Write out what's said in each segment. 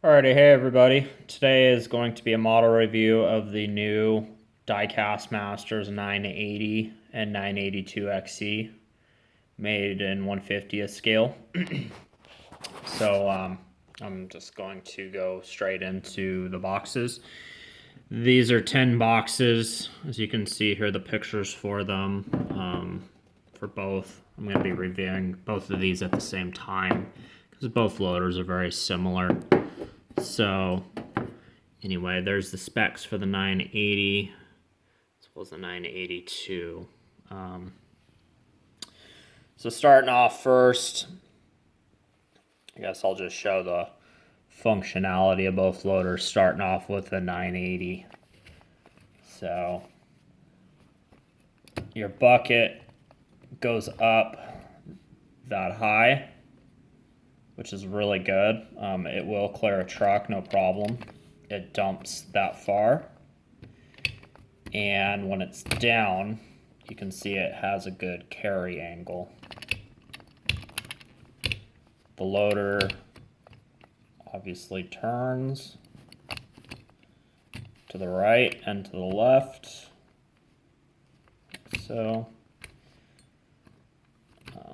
Alrighty, hey everybody. Today is going to be a model review of the new Diecast Masters 980 and 982 XC, made in 1/50th scale. So I'm just going to go straight into the boxes. These are 10 boxes. As you can see here, the pictures for them, for both. I'm going to be reviewing both of these at the same time because both loaders are very similar. So anyway, there's the specs for the 980 as well as the 982. So starting off first, I guess I'll just show the functionality of both loaders, starting off with the 980. So your bucket goes up that high, which is really good. It will clear a truck, no problem. It dumps that far. And when it's down, you can see it has a good carry angle. The loader obviously turns to the right and to the left. So,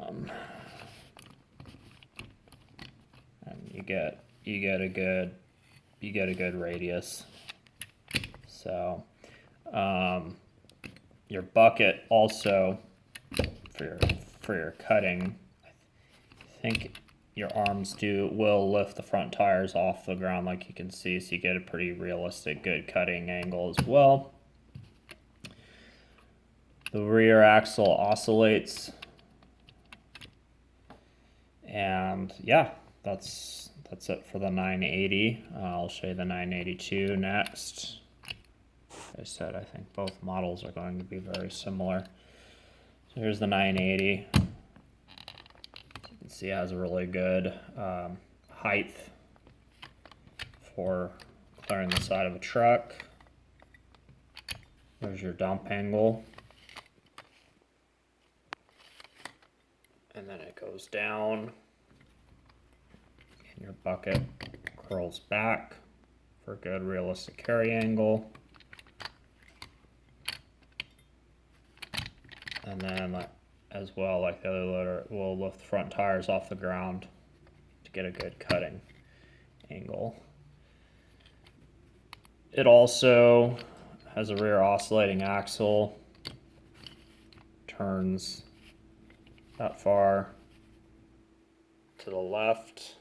and you get a good radius. So, your bucket also for your cutting, I think your arms will lift the front tires off the ground, like you can see, so you get a pretty realistic, good cutting angle as well. The rear axle oscillates, and yeah, that's it for the 980. I'll show you the 982 next. Like I said, I think both models are going to be very similar. So here's the 980. You can see it has a really good height for clearing the side of a truck. There's your dump angle. And then it goes down, and your bucket curls back for a good realistic carry angle. And then as well, like the other loader, will lift the front tires off the ground to get a good cutting angle. It also has a rear oscillating axle, turns that far to the left.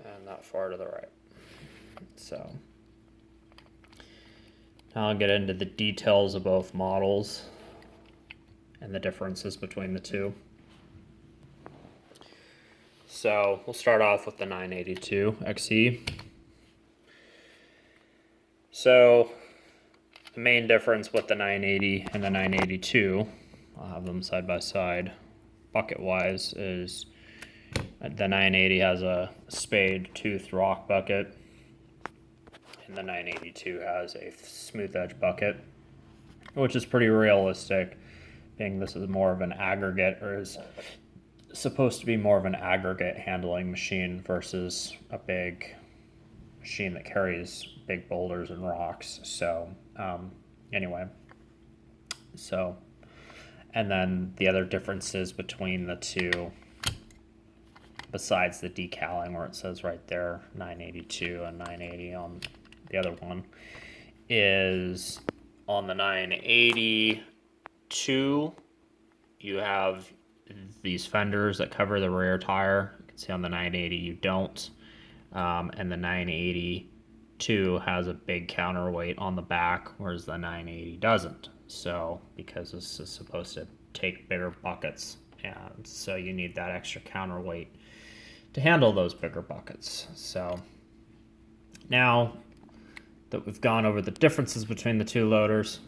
And that far to the right. So now I'll get into the details of both models and the differences between the two. So we'll start off with the 982 XE. So the main difference with the 980 and the 982, I'll have them side by side, bucket-wise, is the 980 has a spade tooth rock bucket, and the 982 has a smooth edge bucket, which is pretty realistic, being this is more of an aggregate, or is supposed to be more of an aggregate handling machine versus a big machine that carries big boulders and rocks. So anyway, so, and then the other differences between the two, besides the decaling where it says right there 982 and 980 on the other one, is on the 982 you have these fenders that cover the rear tire. You can see on the 980 you don't, and the 982 has a big counterweight on the back, whereas the 980 doesn't. So because this is supposed to take bigger buckets, and so you need that extra counterweight to handle those bigger buckets. So now that we've gone over the differences between the two loaders,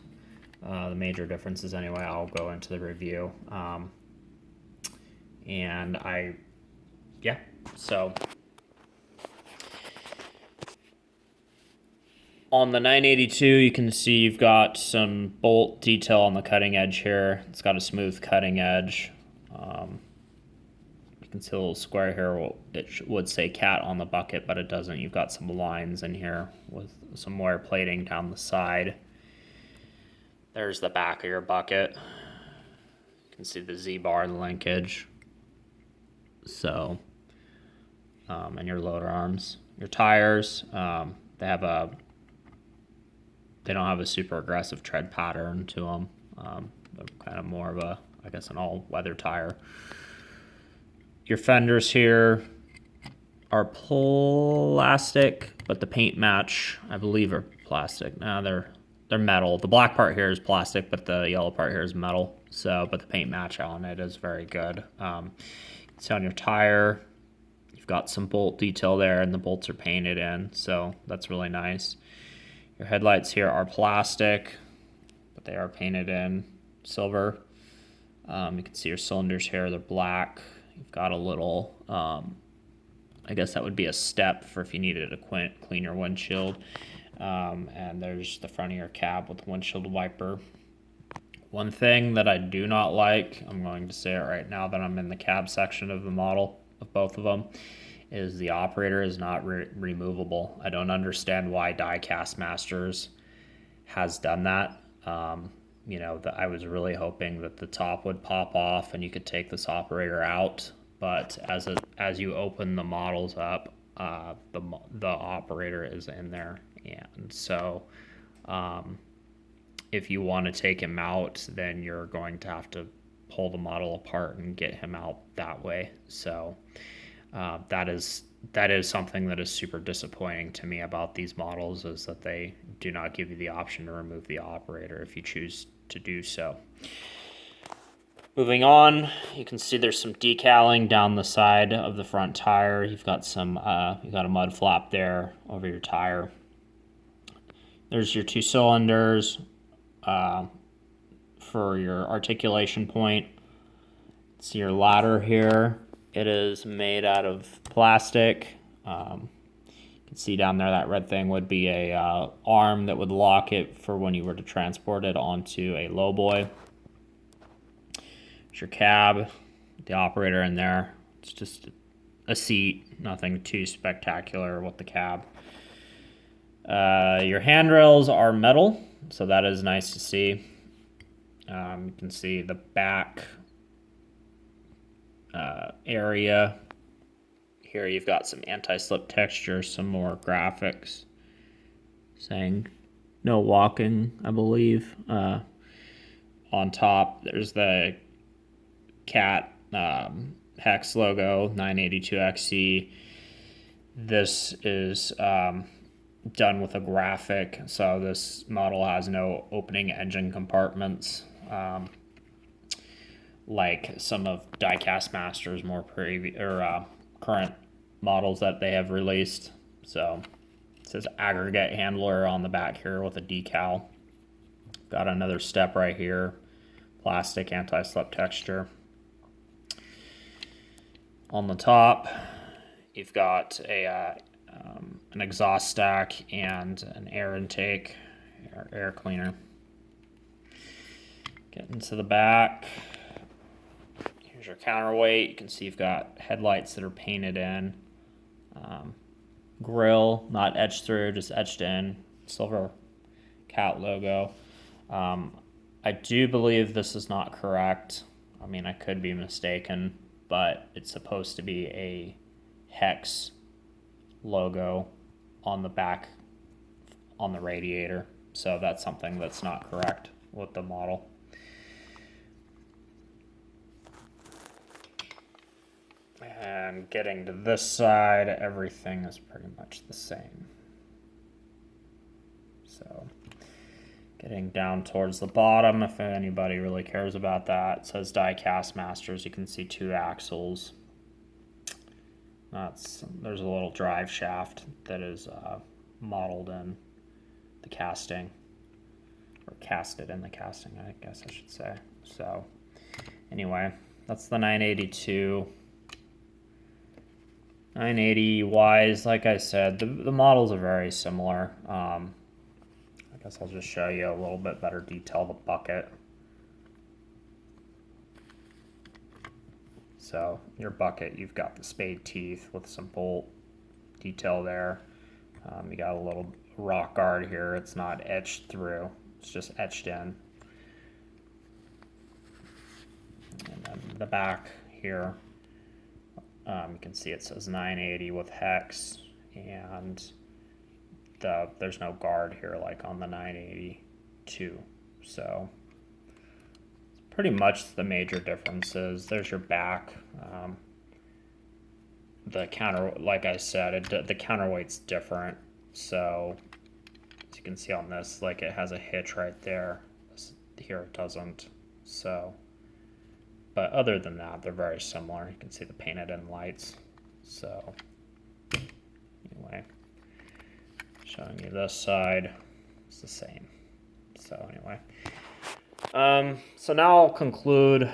the major differences anyway, I'll go into the review. So on the 982, you can see you've got some bolt detail on the cutting edge here. It's got a smooth cutting edge. You can see a little square here. It would say cat on the bucket, but it doesn't. You've got some lines in here with some wire plating down the side. There's the back of your bucket. You can see the Z-bar linkage. So, and your loader arms. Your tires, they don't have a super aggressive tread pattern to them. They're kind of more of a, I guess, an all-weather tire. Your fenders here are plastic, but the paint match, I believe, are plastic. No, they're metal. The black part here is plastic, but the yellow part here is metal. So, but the paint match on it is very good. So on your tire, you've got some bolt detail there, and the bolts are painted in, so that's really nice. Your headlights here are plastic, but they are painted in silver. You can see your cylinders here, they're black. You've got a little, I guess that would be a step for if you needed to clean your windshield. And there's the front of your cab with the windshield wiper. One thing that I do not like, I'm going to say it right now that I'm in the cab section of the model, of both of them, is the operator is not removable. I don't understand why Diecast Masters has done that. I was really hoping that the top would pop off and you could take this operator out, but as you open the models up, the operator is in there, and so if you want to take him out, then you're going to have to pull the model apart and get him out that way. So that is something that is super disappointing to me about these models, is that they do not give you the option to remove the operator if you choose to do so. Moving on, you can see there's some decaling down the side of the front tire. You've got a mud flap there over your tire. There's your 2 cylinders for your articulation point. See your ladder here. It is made out of plastic. You can see down there that red thing would be a arm that would lock it for when you were to transport it onto a lowboy. It's your cab, the operator in there. It's just a seat, nothing too spectacular with the cab. Your handrails are metal, so that is nice to see. You can see the back area. Here you've got some anti-slip texture, some more graphics saying no walking, I believe. On top, there's the cat hex logo, 982XE. This is done with a graphic, so this model has no opening engine compartments, like some of Diecast Masters more current models that they have released. So it says aggregate handler on the back here with a decal. Got another step right here, plastic anti-slip texture. On the top, you've got an exhaust stack and an air intake, air cleaner. Getting to the back, here's your counterweight. You can see you've got headlights that are painted in. Grill, not etched through, just etched in. Silver cat logo. I do believe this is not correct. I mean, I could be mistaken, but it's supposed to be a hex logo on the back on the radiator. So that's something that's not correct with the model. And getting to this side, everything is pretty much the same. So getting down towards the bottom, if anybody really cares about that, it says Diecast Masters. You can see 2 axles. There's a little drive shaft that is modeled in the casting, or casted in the casting, I guess I should say. So anyway, that's the 982. 980Ys, like I said, the models are very similar. I guess I'll just show you a little bit better detail of the bucket. So your bucket, you've got the spade teeth with some bolt detail there. You got a little rock guard here. It's not etched through. It's just etched in. And then the back here, you can see it says 980 with hex, and there's no guard here like on the 982. So pretty much the major differences. There's your back. The counter, like I said, the counterweight's different. So as you can see on this, like it has a hitch right there. Here it doesn't. So, but other than that, they're very similar. You can see the painted in lights. So anyway, showing you this side, it's the same. So anyway. So now I'll conclude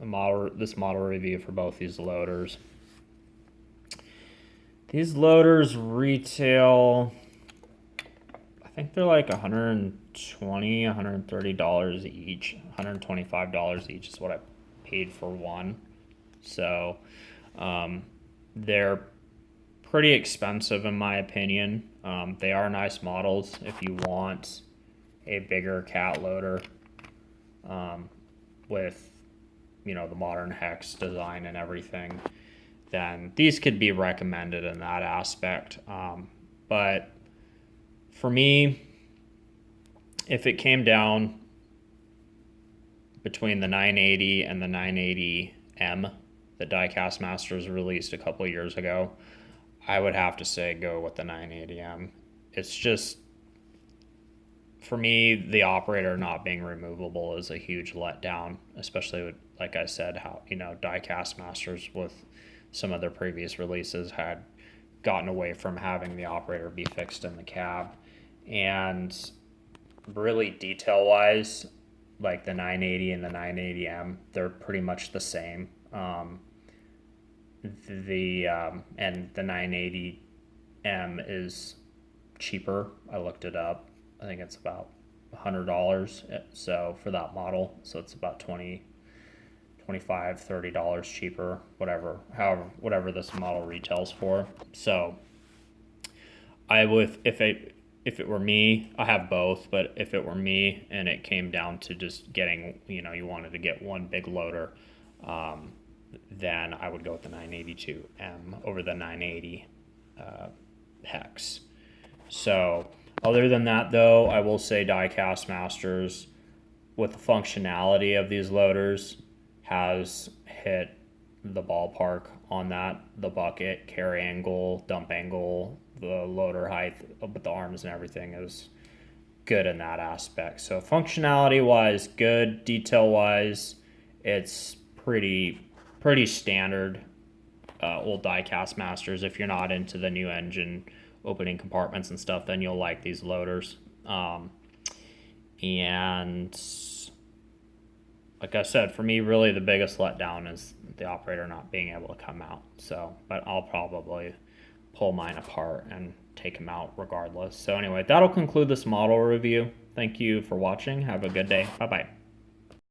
this model review for both these loaders. These loaders retail, I think they're like $120, $130 each. $125 each is what I paid for one. So they're pretty expensive in my opinion. They are nice models if you want a bigger cat loader with, you know, the modern hex design and everything, then these could be recommended in that aspect. But for me, if it came down between the 980 and the 980M that Diecast Masters released a couple of years ago, I would have to say go with the 980M. It's just, for me, the operator not being removable is a huge letdown, especially with, like I said, how, you know, Diecast Masters with some of their previous releases had gotten away from having the operator be fixed in the cab. And really detail-wise, like the 980 and the 980M, they're pretty much the same. And the 980M is cheaper. I looked it up. I think it's about $100 so for that model, so it's about $25, $30 cheaper, whatever this model retails for. So I would, if it were me, I have both, but if it were me and it came down to just getting, you know, you wanted to get one big loader, then I would go with the 982M over the 980 hex. So other than that, though, I will say Diecast Masters, with the functionality of these loaders, has hit the ballpark on that. The bucket, carry angle, dump angle, the loader height with the arms and everything is good in that aspect. So functionality-wise, good. Detail-wise, it's pretty standard old Diecast Masters. If you're not into the new engine opening compartments and stuff, then you'll like these loaders. And like I said, for me, really the biggest letdown is the operator not being able to come out. So, but I'll probably pull mine apart and take them out regardless. So anyway, that'll conclude this model review. Thank you for watching. Have a good day. Bye-bye.